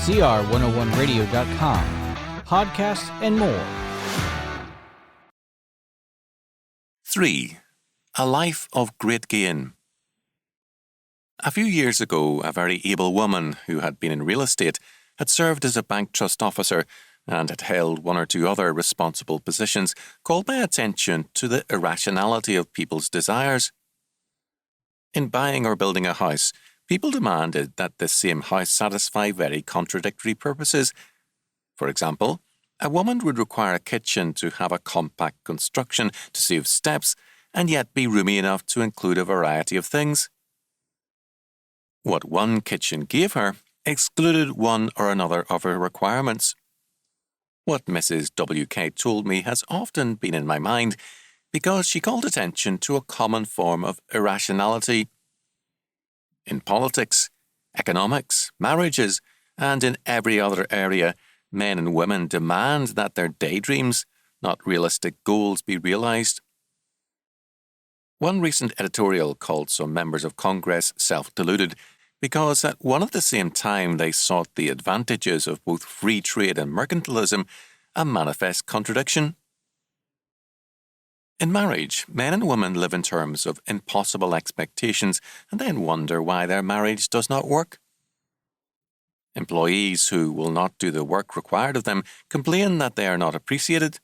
CR101radio.com, podcasts, and more. 3. A life of great gain. A few years ago, a very able woman who had been in real estate had served as a bank trust officer and had held one or two other responsible positions called my attention to the irrationality of people's desires. In buying or building a house, people demanded that the same house satisfy very contradictory purposes. For example, a woman would require a kitchen to have a compact construction to save steps and yet be roomy enough to include a variety of things. What one kitchen gave her excluded one or another of her requirements. What Mrs. W.K. told me has often been in my mind because she called attention to a common form of irrationality. In politics, economics, marriages, and in every other area, men and women demand that their daydreams, not realistic goals, be realized. One recent editorial called some members of Congress self-deluded because at one and the same time they sought the advantages of both free trade and mercantilism, a manifest contradiction. In marriage, men and women live in terms of impossible expectations and then wonder why their marriage does not work. Employees who will not do the work required of them complain that they are not appreciated.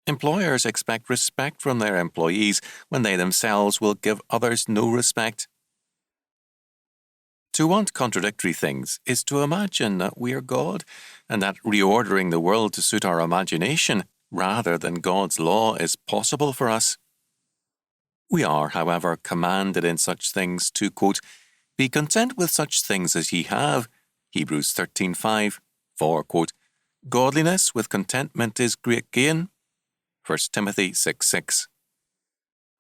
Employers expect respect from their employees when they themselves will give others no respect. To want contradictory things is to imagine that we are God and that reordering the world to suit our imagination rather than God's law is possible for us. We are, however, commanded in such things to, quote, be content with such things as ye have, Hebrews 13:5, for, quote, godliness with contentment is great gain, 1 Timothy 6:6.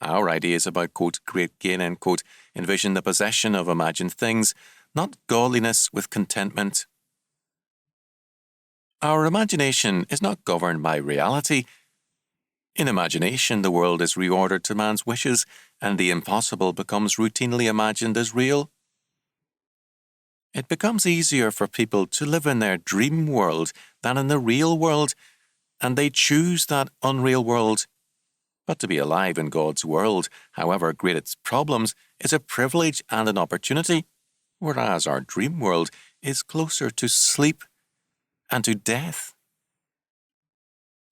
Our ideas about, quote, great gain, end quote, envision the possession of imagined things, not godliness with contentment. Our imagination is not governed by reality. In imagination, the world is reordered to man's wishes, and the impossible becomes routinely imagined as real. It becomes easier for people to live in their dream world than in the real world, and they choose that unreal world. But to be alive in God's world, however great its problems, is a privilege and an opportunity, whereas our dream world is closer to sleep and to death.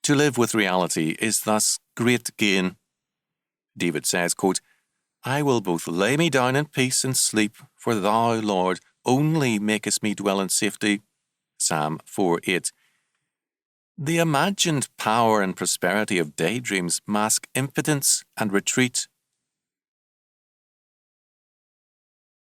To live with reality is thus great gain. David says, quote, I will both lay me down in peace and sleep, for thou, Lord, only makest me dwell in safety. Psalm 4:8. The imagined power and prosperity of daydreams mask impotence and retreat